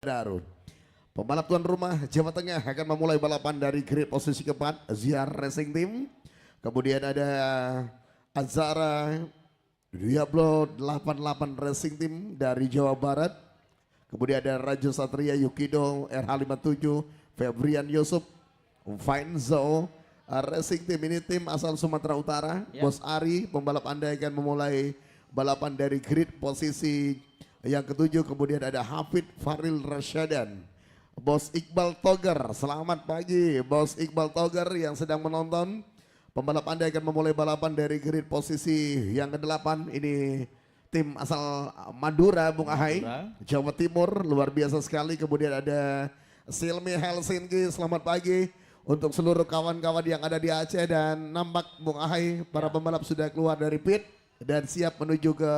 Darun. Pembalap tuan rumah Jawa Tengah akan memulai balapan dari grid posisi keempat, Ziar Racing Team. Kemudian ada Azara Diablo 88 Racing Team dari Jawa Barat. Kemudian ada Rajo Satria Yukido RH57, Febrian Yusuf, Fainzo Racing Team. Ini tim asal Sumatera Utara. Bos Ari, pembalap Anda akan memulai balapan dari grid posisi yang ketujuh. Kemudian ada Hafid Faril Rasyadan, Bos Iqbal Togar. Selamat pagi Bos Iqbal Togar yang sedang menonton. Pembalap Anda akan memulai balapan dari grid posisi yang ke-8. Ini tim asal Madura, Bung Ahai, Jawa Timur, luar biasa sekali. Kemudian ada Silmi Helsinki. Selamat pagi untuk seluruh kawan-kawan yang ada di Aceh. Dan nampak Bung Ahai, para pembalap sudah keluar dari pit dan siap menuju ke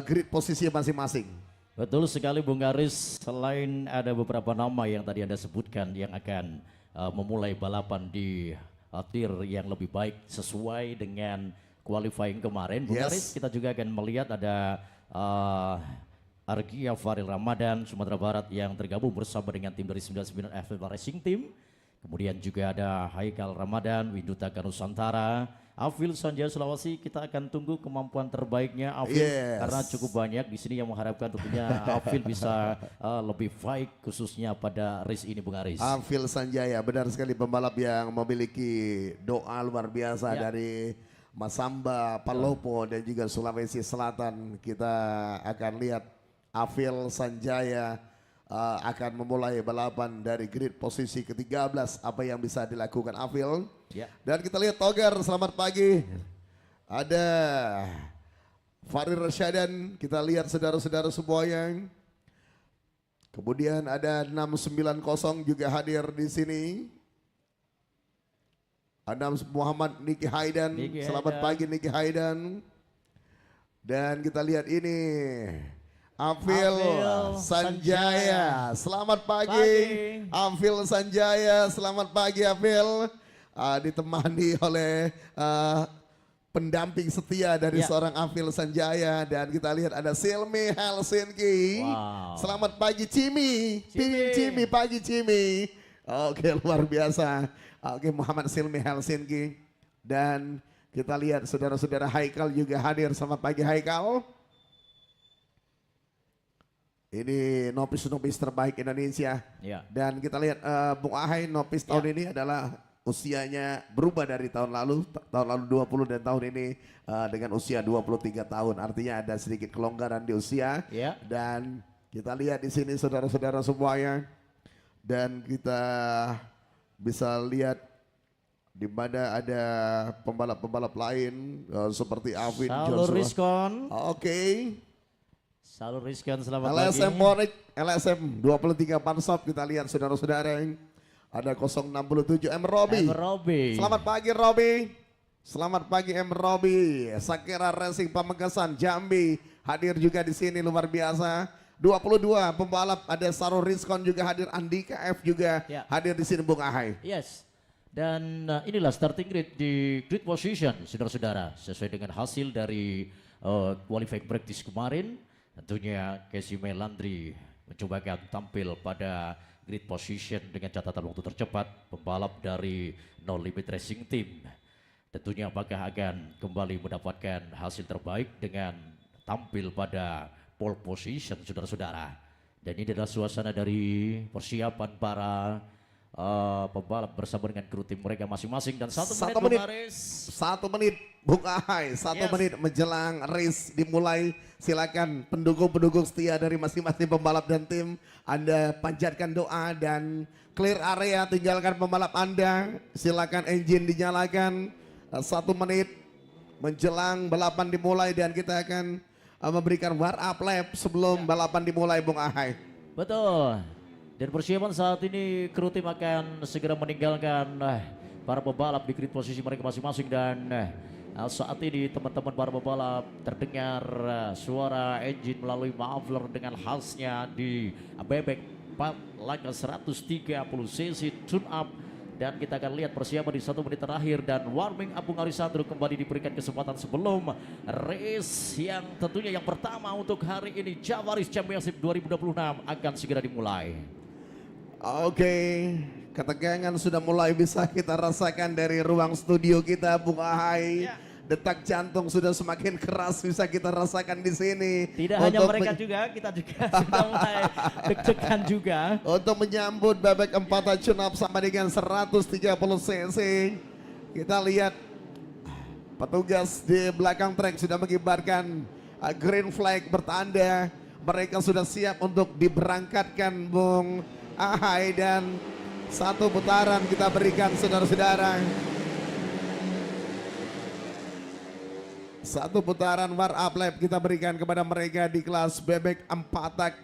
grid posisi masing-masing. Betul sekali Bung Garis, selain ada beberapa nama yang tadi Anda sebutkan yang akan memulai balapan di tir yang lebih baik sesuai dengan qualifying kemarin. Bung Garis, kita juga akan melihat ada Argia Faril Ramadan Sumatera Barat yang tergabung bersama dengan tim dari 99 FF Racing Team. Kemudian juga ada Haikal Ramadan, Windutaka Nusantara, Afil Sanjaya Sulawesi. Kita akan tunggu kemampuan terbaiknya Afil karena cukup banyak di sini yang mengharapkan tentunya Afil bisa lebih baik khususnya pada race ini Bung Aris. Afil Sanjaya, benar sekali, pembalap yang memiliki doa luar biasa dari Masamba, Palopo dan juga Sulawesi Selatan. Kita akan lihat Afil Sanjaya akan memulai balapan dari grid posisi ke-13. Apa yang bisa dilakukan Afil? Dan kita lihat Togar, selamat pagi. Ada Farid Rasyadan, kita lihat saudara-saudara semuanya. Kemudian ada 690 juga hadir di sini. Ada Muhammad Niki Haidan, selamat pagi Niki Haidan. Dan kita lihat ini Afil Sanjaya, selamat pagi. Afil Sanjaya, selamat pagi Afil. Ditemani oleh pendamping setia dari seorang Afil Sanjaya. Dan kita lihat ada Silmi Helsinki. Selamat pagi Cimi. Cimi, pagi Cimi. Oke, luar biasa. Oke, Muhammad Silmi Helsinki. Dan kita lihat saudara-saudara Haikal juga hadir. Selamat pagi Haikal. Ini nopis terbaik Indonesia. Dan kita lihat Bung Ahai, nopis tahun ini adalah usianya berubah dari tahun lalu 20 dan tahun ini dengan usia 23 tahun. Artinya ada sedikit kelonggaran di usia. Dan kita lihat di sini saudara-saudara semuanya. Dan kita bisa lihat di mana ada pembalap-pembalap lain seperti Afin Joshua. Salur Rizkan, selamat pagi. LSM Morik, LSM 23 Pansop, kita lihat saudara-saudara yang ada 067 M Robi. Selamat pagi Robi. Selamat pagi M Robi. Sakira Racing Pamekasan Jambi hadir juga di sini, luar biasa. 22 pembalap, ada Sarul Rizkon juga hadir, Andika F juga hadir di sini Bung Ahai. Dan inilah starting grid di grid position saudara-saudara sesuai dengan hasil dari qualifying practice kemarin. Tentunya Casey Melandri mencobakan tampil pada grid position dengan catatan waktu tercepat. Pembalap dari No Limit Racing Team tentunya apakah akan kembali mendapatkan hasil terbaik dengan tampil pada pole position saudara-saudara. Dan ini adalah suasana dari persiapan para pembalap bersama dengan kru tim mereka masing-masing. Dan satu menit Bung Ahai, 1 menit menjelang race dimulai. Silakan pendukung-pendukung setia dari masing-masing pembalap dan tim, Anda panjatkan doa dan clear area, tinggalkan pembalap Anda. Silakan engine dinyalakan. 1 menit menjelang balapan dimulai dan kita akan memberikan war up lap sebelum balapan dimulai Bung Ahai. Betul. Dan persiapan saat ini kru tim akan segera meninggalkan para pembalap di grid posisi mereka masing-masing. Dan saat ini teman-teman para pembalap terdengar suara engine melalui muffler dengan khasnya di bebek 4 langkah 130 cc tune up dan kita akan lihat persiapan di 1 menit terakhir dan warming up Bung Arisandro kembali diberikan kesempatan sebelum race yang tentunya yang pertama untuk hari ini Javaris Championship 2026 akan segera dimulai. Oke, ketegangan sudah mulai bisa kita rasakan dari ruang studio kita, Bung Ahai. Detak jantung sudah semakin keras bisa kita rasakan di sini. Tidak hanya mereka juga, kita juga sudah mulai deg-degan juga. Untuk menyambut bebek 4 tune up sama dengan 130 cc. Kita lihat petugas di belakang trek sudah mengibarkan green flag bertanda. Mereka sudah siap untuk diberangkatkan Bung Ahai, dan 1 putaran kita berikan saudara-saudara. 1 putaran war up lap kita berikan kepada mereka di kelas bebek 4 tak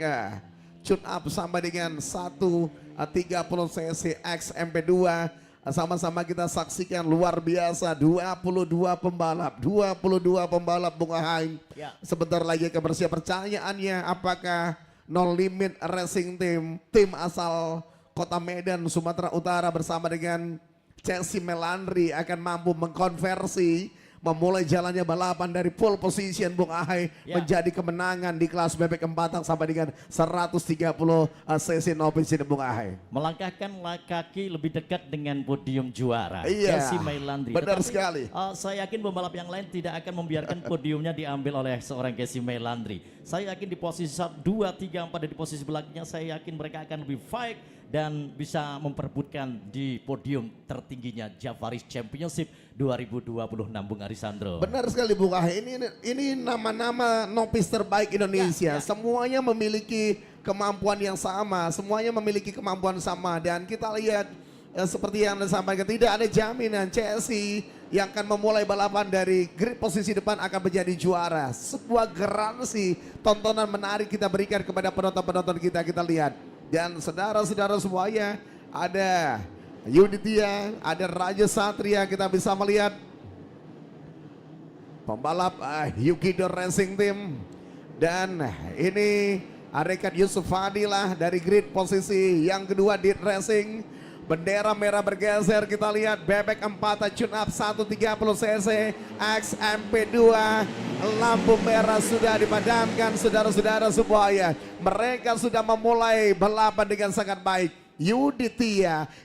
tune up sama dengan 130 cc X MP2. Sama-sama kita saksikan luar biasa 22 pembalap Bung Ahai. Sebentar lagi akan bersiap. Pertanyaannya, apakah No Limit Racing Team, tim asal Kota Medan, Sumatera Utara bersama dengan Chelsea Melandri akan mampu mengkonversi memulai jalannya balapan dari pole position Bung Ahai menjadi kemenangan di kelas bebek 4 tak sampai dengan 130 cc novice ini Bung Ahai. Melangkahkan kaki lebih dekat dengan podium juara. Iya, Chelsea Melandri. benar sekali. Saya yakin pembalap yang lain tidak akan membiarkan podiumnya diambil oleh seorang Chelsea Melandri. Saya yakin di posisi 1, 2, 3, 4 dan di posisi belakangnya saya yakin mereka akan lebih fight dan bisa memperebutkan di podium tertingginya Javaris Championship 2026 Bung Arisandro. Benar sekali Bung Ahai, ini nama-nama novice terbaik Indonesia. Semuanya memiliki kemampuan yang sama, semuanya memiliki kemampuan sama, dan kita lihat seperti yang disampaikan, tidak ada jaminan Chelsea yang akan memulai balapan dari grid posisi depan akan menjadi juara. Sebuah garansi tontonan menarik kita berikan kepada penonton-penonton kita lihat. Dan saudara-saudara semuanya, ada Yuditya, ada Raja Satria, kita bisa melihat pembalap Yukido Racing Team. Dan ini Rekat Yusuf Fadilah dari grid posisi yang kedua di Racing. Bendera merah bergeser, kita lihat bebek 4 tune up 130 cc XMP2. Lampu merah sudah dipadamkan saudara-saudara semuanya. Mereka sudah memulai balapan dengan sangat baik.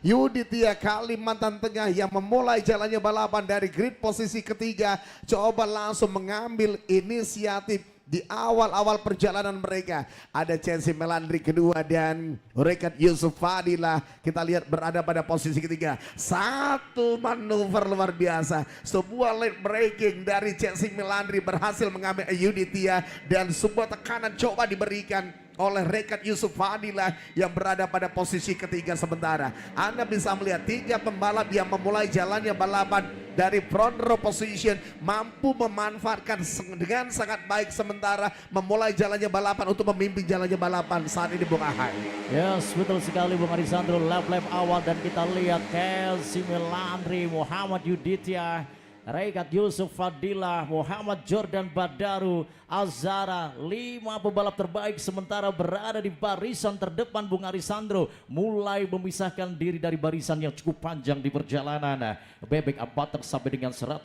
Yuditya Kalimantan Tengah yang memulai jalannya balapan dari grid posisi ketiga, coba langsung mengambil inisiatif di awal-awal perjalanan mereka. Ada Chelsea Melandri kedua dan Rekat Yusuf Fadilah kita lihat berada pada posisi ketiga. Satu manuver luar biasa, sebuah late breaking dari Chelsea Melandri berhasil mengambil Yuditya, dan sebuah tekanan coba diberikan oleh Rekat Yusuf Fadilah yang berada pada posisi ketiga sementara. Anda bisa melihat 3 pembalap yang memulai jalannya balapan dari front row position mampu memanfaatkan dengan sangat baik sementara memulai jalannya balapan untuk memimpin jalannya balapan saat ini Bung Ahai. Yes, betul sekali Bung Arisandro, lap-lap awal dan kita lihat Chelsea Melandri, Muhammad Yuditya, Rekat Yusuf Fadilah, Muhammad Jordan Badaru, Azara, 5 pembalap terbaik sementara berada di barisan terdepan Bung Arisandro, mulai memisahkan diri dari barisan yang cukup panjang di perjalanan bebek 4 sampai dengan 130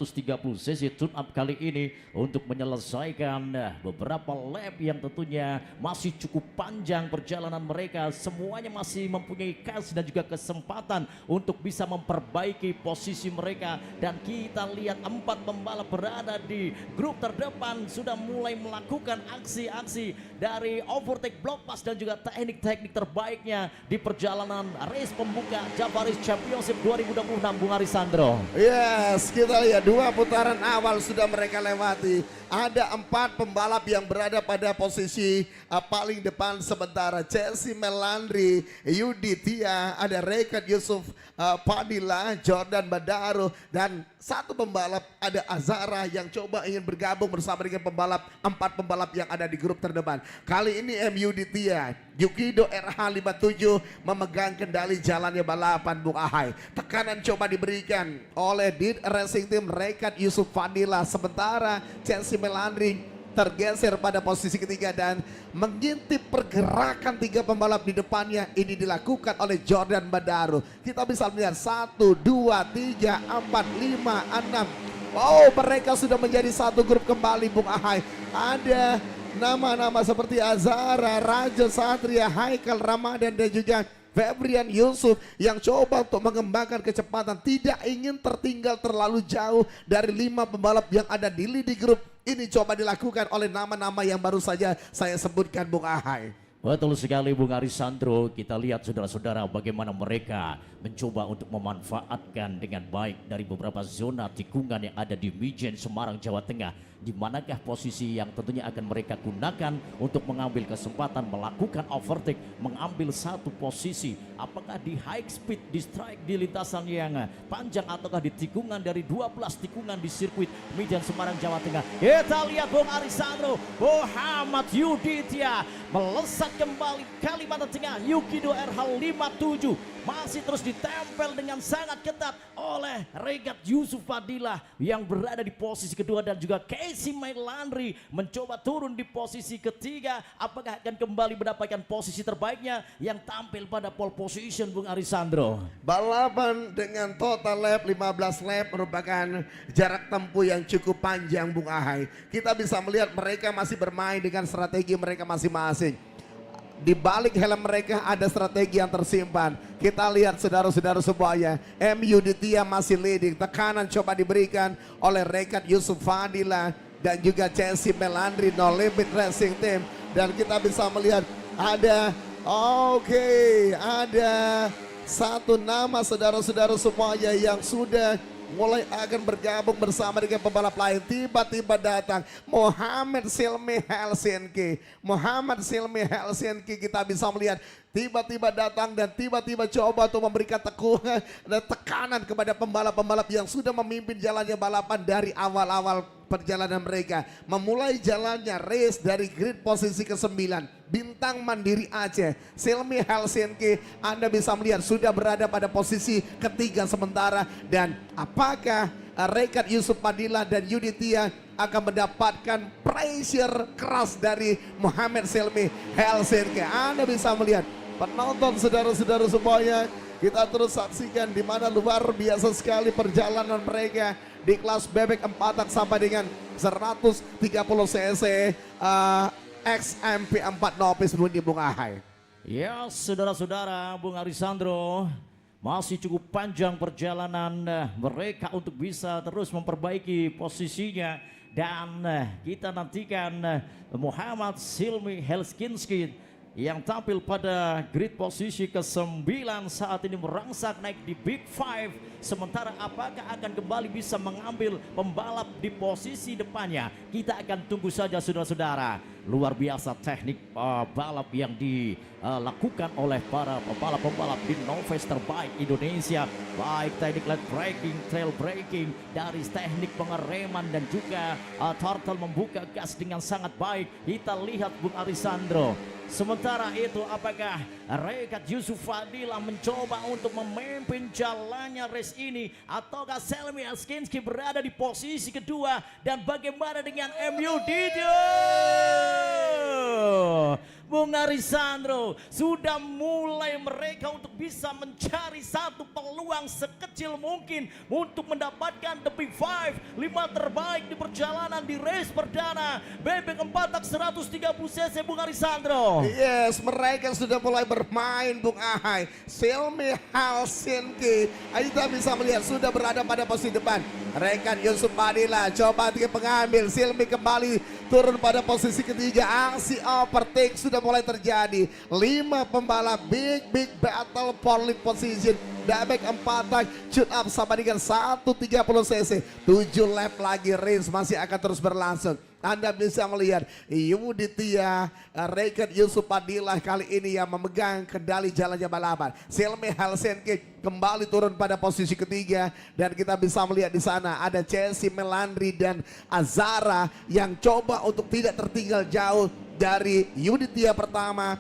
cc tune up kali ini untuk menyelesaikan beberapa lap yang tentunya masih cukup panjang perjalanan mereka. Semuanya masih mempunyai kas dan juga kesempatan untuk bisa memperbaiki posisi mereka, dan kita lihat 4 pembalap berada di grup terdepan sudah mulai melakukan aksi-aksi dari overtake, block pass dan juga teknik-teknik terbaiknya di perjalanan race pembuka Javaris Championship 2026 Bung Arisandro. Yes, kita lihat 2 putaran awal sudah mereka lewati. Ada 4 pembalap yang berada pada posisi paling depan sementara Chelsea Melandri, Yuditya, ada Rekat Yusuf Fadilah, Jordan Badaru, dan 1 pembalap ada Azara yang coba ingin bergabung bersama dengan 4 pembalap yang ada di grup terdepan. Kali ini Yuditya, Yukido RH57 memegang kendali jalannya balapan Bung Ahai. Tekanan coba diberikan oleh Dit Racing Team Rekat Yusuf Fadilah, sementara Chelsea Melandri tergeser pada posisi ketiga dan mengintip pergerakan 3 pembalap di depannya. Ini dilakukan oleh Jordan Badaru. Kita bisa melihat 1, 2, 3, 4, 5, 6. Oh, mereka sudah menjadi satu grup kembali, Bung Ahai. Ada nama-nama seperti Azara, Raja Satria, Haikal Ramadan dan juga Febrian Yusuf yang coba untuk mengembangkan kecepatan, tidak ingin tertinggal terlalu jauh dari 5 pembalap yang ada di leading group. Ini coba dilakukan oleh nama-nama yang baru saja saya sebutkan, Bung Ahai. Betul sekali Bung Arisandro, kita lihat saudara-saudara bagaimana mereka mencoba untuk memanfaatkan dengan baik dari beberapa zona tikungan yang ada di Mijen Semarang Jawa Tengah. Di manakah posisi yang tentunya akan mereka gunakan untuk mengambil kesempatan melakukan overtake, mengambil satu posisi. Apakah di high speed, di strike, di lintasan yang panjang, ataukah di tikungan dari 12 tikungan di sirkuit Mijen Semarang Jawa Tengah. Kita lihat Bung Arisandro, Muhammad Yuditya melesat kembali Kalimantan Tengah. Yukido RH57 masih terus ditempel dengan sangat ketat oleh Regat Yusuf Fadilah yang berada di posisi kedua, dan juga Casey Melandri mencoba turun di posisi ketiga. Apakah akan kembali mendapatkan posisi terbaiknya yang tampil pada pole position, Bung Arisandro? Balapan dengan total lap 15 lap merupakan jarak tempuh yang cukup panjang, Bung Ahai. Kita bisa melihat mereka masih bermain dengan strategi mereka masing-masing. Di balik helm mereka ada strategi yang tersimpan. Kita lihat saudara-saudara semuanya, MU Ditya masih leading. Tekanan coba diberikan oleh Rekat Yusuf Fadila dan juga Chelsea Melandri No Limit Racing Team. Dan kita bisa melihat ada ada satu nama saudara-saudara semuanya yang sudah mulai akan bergabung bersama dengan pembalap lain. Tiba-tiba datang Muhammad Silmi Helsinki. Muhammad Silmi Helsinki kita bisa melihat tiba-tiba datang dan tiba-tiba coba untuk memberikan tekanan kepada pembalap-pembalap yang sudah memimpin jalannya balapan dari awal-awal perjalanan mereka. Memulai jalannya race dari grid posisi ke-9. Bintang Mandiri Aceh, Silmi Helsinki, Anda bisa melihat sudah berada pada posisi ketiga sementara. Dan apakah Rekat Yusuf Fadilah dan Yuditya akan mendapatkan pressure keras dari Muhammad Silmi Helsinki? Anda bisa melihat, penonton saudara-saudara semuanya, kita terus saksikan di mana luar biasa sekali perjalanan mereka di kelas bebek 4 tak sampai dengan 130 cc XMP 4 Nopis Budi Bung Ahai. Ya saudara-saudara, Bung Arisandro, masih cukup panjang perjalanan mereka untuk bisa terus memperbaiki posisinya. Dan kita nantikan Muhammad Silmi Helsinki yang tampil pada grid posisi ke-9 saat ini merangsek naik di Big Five. Sementara apakah akan kembali bisa mengambil pembalap di posisi depannya? Kita akan tunggu saja saudara-saudara. Luar biasa teknik balap yang dilakukan oleh para pembalap-pembalap di Novice terbaik Indonesia. Baik teknik led braking, tail braking, dari teknik pengereman dan juga turtle membuka gas dengan sangat baik. Kita lihat Bung Arisandro. Sementara itu apakah Rekat Yusuf Fadilah mencoba untuk memimpin jalannya race ini, ataukah Silmi Helsinki berada di posisi kedua? Dan bagaimana dengan MU Ditya? Bung Arisandro, sudah mulai mereka untuk bisa mencari satu peluang sekecil mungkin untuk mendapatkan the Big Five, 5 terbaik di perjalanan di race perdana bebek 4 tak 130 cc, Bung Arisandro. Yes, mereka sudah mulai bermain, Bung Ahai. Silmi Helsinki, kita bisa melihat sudah berada pada posisi depan. Rekan Yusuf Fadilah coba tiga pengambil. Silmi kembali turun pada posisi ketiga. Aksi overtake sudah mulai terjadi. 5 pembalap big battle for lead position. Bebek 4 tak shoot up sama dengan 130 cc. 7 lap lagi, race masih akan terus berlangsung. Anda bisa melihat Yuditya, Rekat Yusuf Fadilah kali ini yang memegang kendali jalannya balapan. Silmi Helsinki kembali turun pada posisi ketiga, dan kita bisa melihat di sana ada Chelsea Melandri dan Azara yang coba untuk tidak tertinggal jauh dari Yuditya pertama,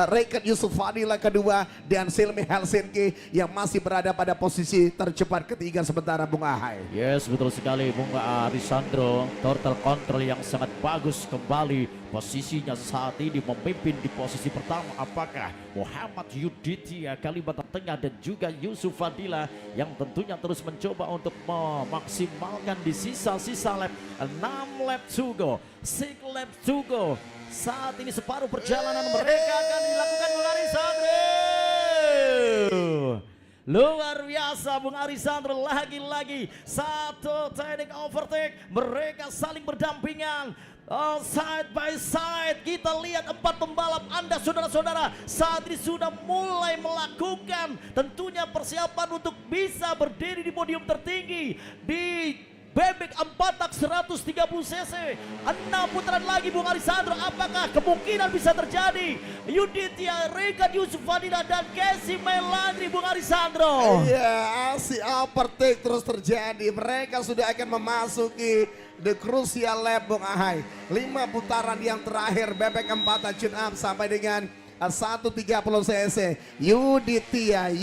Rekat Yusuf Fadila kedua dan Silmi Helsinki yang masih berada pada posisi tercepat ketiga sementara Bung Ahai. Yes, betul sekali Bung Arisandro. Total control yang sangat bagus kembali. Posisinya saat ini memimpin di posisi pertama. Apakah Muhammad Yuditya Kalimantan Tengah dan juga Yusuf Fadila yang tentunya terus mencoba untuk memaksimalkan di sisa-sisa lap. 6 lap to go, 6 lap to go. Saat ini separuh perjalanan mereka akan dilakukan Bung Arisandro. Luar biasa Bung Arisandro, lagi-lagi satu teknik overtake. Mereka saling berdampingan. Side by side kita lihat 4 pembalap Anda saudara-saudara saat ini sudah mulai melakukan tentunya persiapan untuk bisa berdiri di podium tertinggi di Bebek 4 tak 130 cc. 6 putaran lagi Bung Arisandro, apakah kemungkinan bisa terjadi? Yuditya, Rekat Yusuf Fadila dan Casey Melandri Bung Arisandro. Iya, aksi overtake terus terjadi. Mereka sudah akan memasuki the crucial lap Bung Ahai. 5 putaran yang terakhir Bebek 4 tune up sampai dengan 130 cc. Yuditya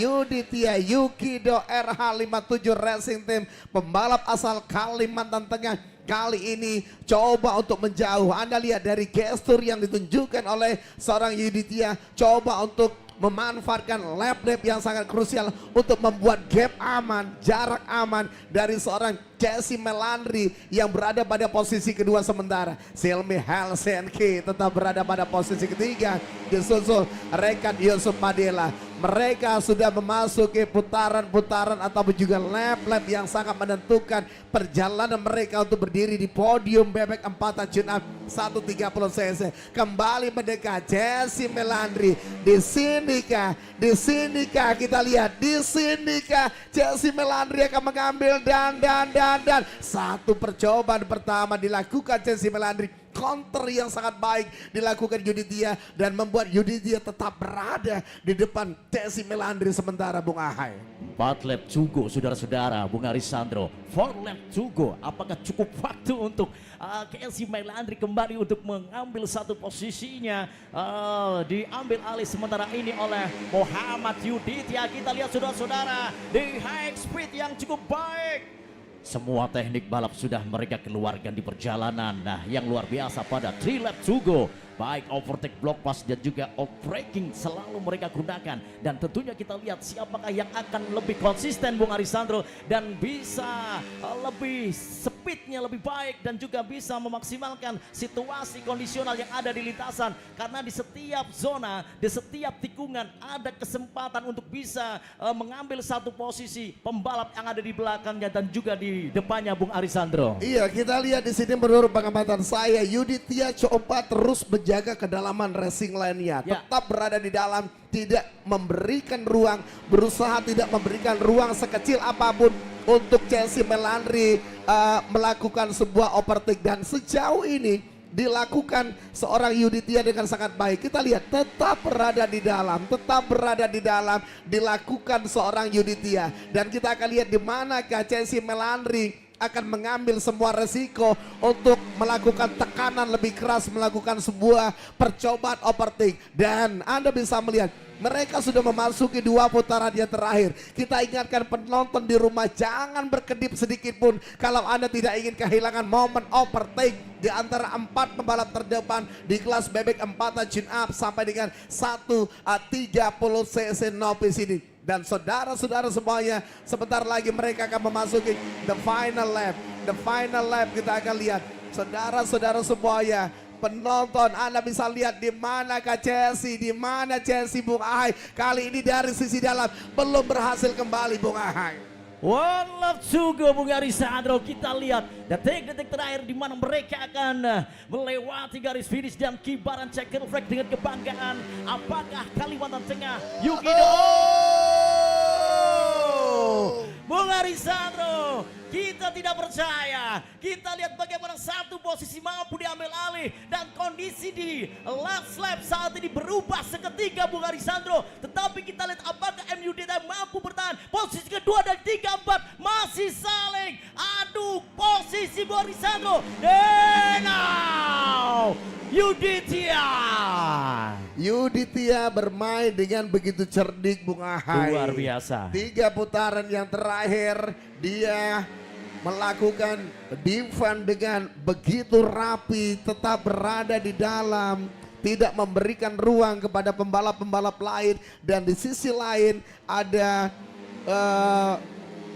Yukido RH57 Racing Team, pembalap asal Kalimantan Tengah, kali ini coba untuk menjauh. Anda lihat dari gestur yang ditunjukkan oleh seorang Yuditya, coba untuk memanfaatkan lap-lap yang sangat krusial untuk membuat gap aman, jarak aman dari seorang Casey Melandri yang berada pada posisi kedua sementara. Silmi Helsinki tetap berada pada posisi ketiga, disusul Rekat Yusuf Fadila. Mereka sudah memasuki putaran-putaran ataupun juga lap-lap yang sangat menentukan perjalanan mereka untuk berdiri di podium Bebek 4 tune up 130 cc. Kembali mendekat Casey Melandri. Di sinikah kita lihat, di sinikah Casey Melandri akan mengambil dan satu percobaan pertama dilakukan Casey Melandri. Counter yang sangat baik dilakukan Yuditya dan membuat Yuditya tetap berada di depan Casey Melandri sementara Bung Ahai. 4 lap to go saudara-saudara Bung Arisandro. 4 lap to go, apakah cukup waktu untuk Casey Melandri kembali untuk mengambil satu posisinya? Diambil alih sementara ini oleh Muhammad Yuditya. Kita lihat saudara-saudara di high speed yang cukup baik. Semua teknik balap sudah mereka keluarkan di perjalanan. Nah, yang luar biasa pada 3 lap to go, baik overtake, block pass dan juga outbreaking selalu mereka gunakan. Dan tentunya kita lihat siapakah yang akan lebih konsisten Bung Arisandro dan bisa lebih speednya lebih baik dan juga bisa memaksimalkan situasi kondisional yang ada di lintasan. Karena di setiap zona, di setiap tikungan ada kesempatan untuk bisa mengambil satu posisi pembalap yang ada di belakangnya dan juga di depannya Bung Arisandro. Iya, kita lihat di sini menurut pengamatan saya Yuditya coba terus menjaga kedalaman racing line-nya, tetap berada di dalam, tidak memberikan ruang, berusaha tidak memberikan ruang sekecil apapun untuk Casey Melandri melakukan sebuah overtake. Dan sejauh ini dilakukan seorang Yuditya dengan sangat baik. Kita lihat tetap berada di dalam, dilakukan seorang Yuditya. Dan kita akan lihat di manakah Casey Melandri akan mengambil semua resiko untuk melakukan tekanan lebih keras, melakukan sebuah percobaan overtake. Dan Anda bisa melihat mereka sudah memasuki 2 putaran yang terakhir. Kita ingatkan penonton di rumah, jangan berkedip sedikit pun kalau Anda tidak ingin kehilangan momen overtake di antara 4 pembalap terdepan di kelas Bebek 4 tune up sampai dengan 130 cc novice ini. Dan saudara-saudara semuanya, sebentar lagi mereka akan memasuki the final lap. The final lap kita akan lihat. Saudara-saudara semuanya, penonton, Anda bisa lihat di mana Casey, di mana Casey Bung Ahai. Kali ini dari sisi dalam belum berhasil kembali Bung Ahai. One lap to go Bung Arisandro. Kita lihat detik-detik terakhir di mana mereka akan melewati garis finish dan kibaran checker flag dengan kebanggaan. Apakah Kalimantan Tengah Yukido? Bung Arisandro, kita tidak percaya. Kita lihat bagaimana satu posisi mampu diambil alih dan kondisi di last lap saat ini berubah seketika Bung Arisandro. Tetapi kita lihat apakah MUD mampu bertahan posisi kedua dan 3, 4 masih saling adu posisi Bung Arisandro. And now Yuditya Yuditya bermain dengan begitu cerdik Bung Ahai. Luar biasa. 3 putaran yang terakhir dia melakukan defense dengan begitu rapi, tetap berada di dalam, tidak memberikan ruang kepada pembalap-pembalap lain. Dan di sisi lain ada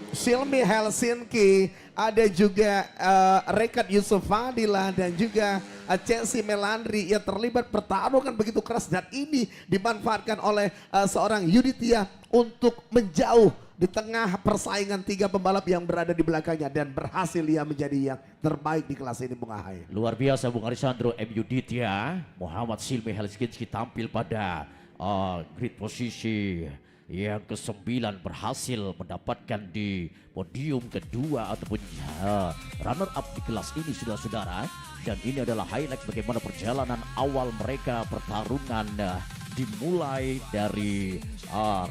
Silmi Helsinki, ada juga Rekat Yusuf Fadila dan juga Chelsea Melandri yang terlibat pertarungan begitu keras, dan ini dimanfaatkan oleh seorang Yuditya untuk menjauh di tengah persaingan 3 pembalap yang berada di belakangnya, dan berhasil ia menjadi yang terbaik di kelas ini Bung Ahai. Luar biasa Bung Arisandro. M. Yuditya, Muhammad Silmi Helsinki tampil pada grid posisi yang ke-9, berhasil mendapatkan di podium kedua ataupun runner up di kelas ini saudara-saudara. Dan ini adalah highlight bagaimana perjalanan awal mereka pertarungan dimulai dari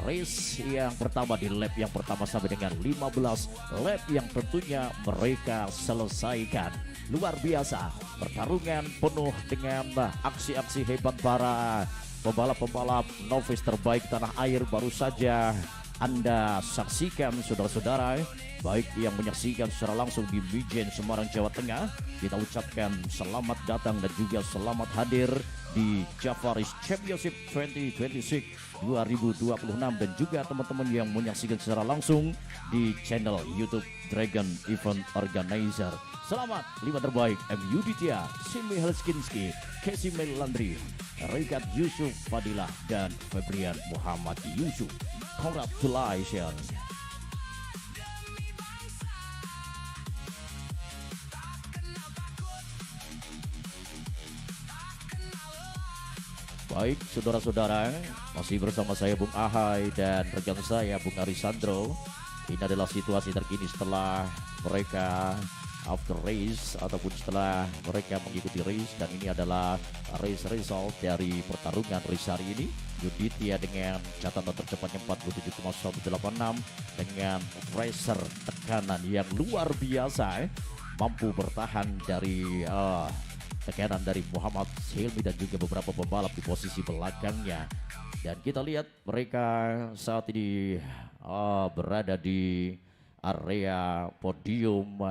race yang pertama di lap yang pertama sampai dengan 15 lap yang tentunya mereka selesaikan. Luar biasa, pertarungan penuh dengan aksi-aksi hebat para pembalap-pembalap novice terbaik tanah air baru saja Anda saksikan saudara-saudara. Baik yang menyaksikan secara langsung di Mijen Semarang Jawa Tengah, kita ucapkan selamat datang dan juga selamat hadir di Jafaris Championship 2026 dan juga teman-teman yang menyaksikan secara langsung di channel YouTube Dragon Event Organizer. Selamat 5 terbaik M. Yuditya, Silmi Helsinki, Casey Melandri, Rekat Yusuf Fadilah dan Febrian Muhammad Yusuf. Congratulations. Baik saudara-saudara, masih bersama saya Bung Ahai dan rekan saya Bung Arisandro. Ini adalah situasi terkini setelah mereka after race ataupun setelah mereka mengikuti race, dan ini adalah race result dari pertarungan race hari ini. Yuditya dengan catatan tercepatnya 47,186 dengan pressure tekanan yang luar biasa, mampu bertahan dari tekanan dari Muhammad Silmi dan juga beberapa pembalap di posisi belakangnya. Dan kita lihat mereka saat ini berada di area podium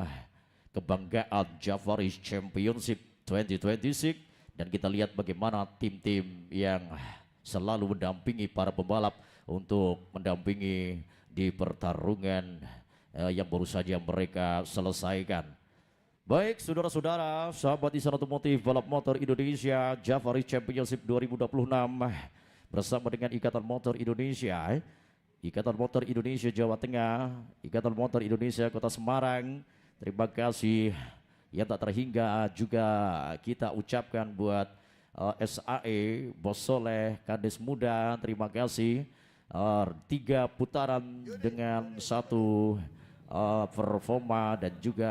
kebanggaan Jafaris Championship 2026, dan kita lihat bagaimana tim-tim yang selalu mendampingi para pembalap untuk mendampingi di pertarungan yang baru saja mereka selesaikan. Baik saudara-saudara, sahabat Ihsan Otomotif Balap Motor Indonesia Jafaris Championship 2026 bersama dengan Ikatan Motor Indonesia, Ikatan Motor Indonesia Jawa Tengah, Ikatan Motor Indonesia Kota Semarang. Terima kasih yang tak terhingga juga kita ucapkan buat SAE Bos Soleh Kades Muda. Terima kasih 3 putaran dengan 1 performa dan juga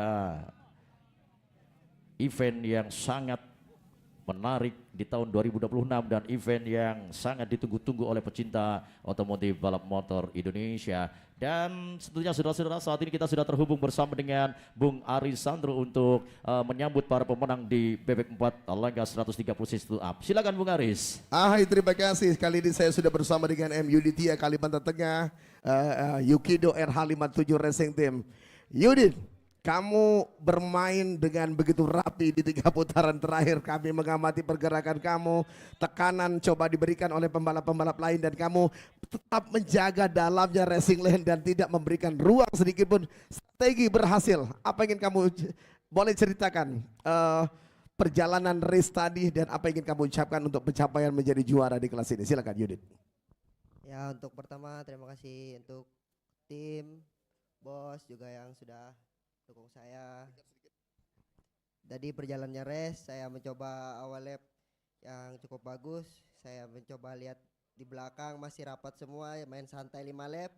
event yang sangat menarik di tahun 2026 dan event yang sangat ditunggu-tunggu oleh pecinta otomotif balap motor Indonesia. Dan tentunya saudara-saudara, saat ini kita sudah terhubung bersama dengan Bung Arisandro untuk menyambut para pemenang di bebek 4 Langkah 130 cc up. Silakan Bung Aris. Hai, terima kasih. Kali ini saya sudah bersama dengan M. Yuditya Kalimantan Tengah, Yukido RH57 Racing Team. Yudit, kamu bermain dengan begitu rapi di 3 putaran terakhir. Kami mengamati pergerakan kamu, tekanan coba diberikan oleh pembalap-pembalap lain, dan kamu tetap menjaga dalamnya racing lane dan tidak memberikan ruang sedikit pun. Strategi berhasil. Apa yang ingin kamu boleh ceritakan perjalanan race tadi dan apa yang ingin kamu ucapkan untuk pencapaian menjadi juara di kelas ini? Silakan Yudit. Ya, untuk pertama terima kasih untuk tim, bos juga yang sudah dukung saya. Tadi perjalanannya race, saya mencoba awal lap yang cukup bagus. Saya mencoba lihat di belakang masih rapat semua, main santai 5 lap,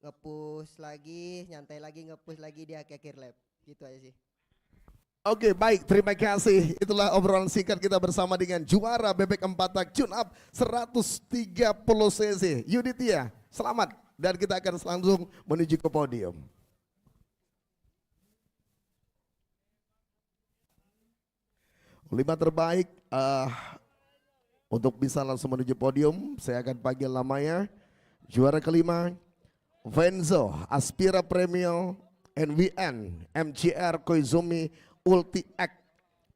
nge-push lagi, nyantai lagi, nge-push lagi di akhir lap. Gitu aja sih. Oke, baik, terima kasih. Itulah obrolan singkat kita bersama dengan juara bebek 4 tak tune up 130 cc Yuditya. Selamat, dan kita akan langsung menuju ke podium. 5 terbaik Untuk bisa langsung menuju podium, saya akan panggil namanya. Juara kelima, Venzo Aspira Premio NWN MGR Koizumi Ulti X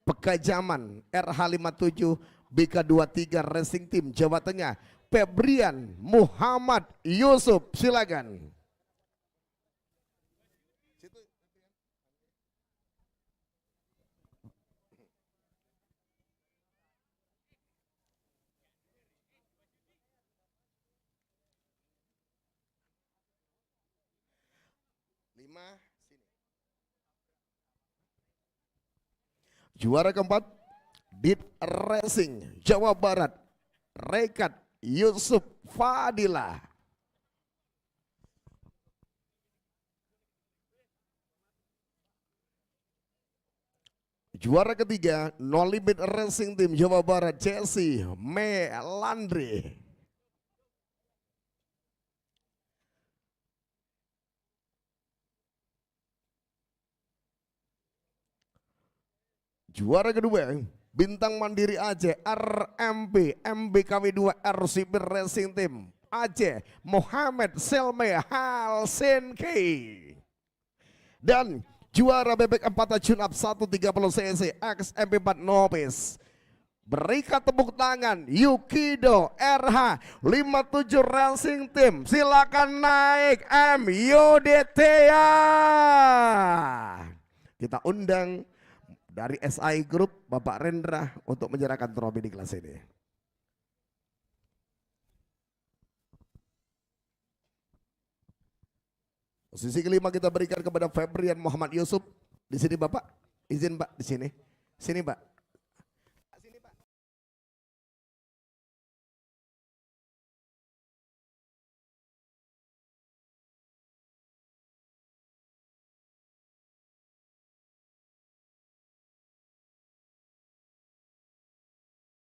Pekajaman RH57 BK23 Racing Team Jawa Tengah, Febrian Muhammad Yusuf, silakan. Juara keempat, Dit Racing Jawa Barat, Rekat Yusuf Fadila. Juara ketiga, No Limit Racing Team Jawa Barat, Jesse Melandri. Juara kedua, Bintang Mandiri Aceh RMP MBKW2 RCB Racing Team Aceh, Muhammad Selme Halsenki. Dan juara bebek 4 tune up 130 cc XMP4 Nobis. Berikan tepuk tangan Yukido RH 57 Racing Team. Silakan naik MUDT ya. Kita undang dari SI Group Bapak Rendra untuk menyerahkan trofi di kelas ini. Posisi kelima kita berikan kepada Febrian Muhammad Yusuf. Di sini Bapak, izin Pak, di sini. Sini Pak.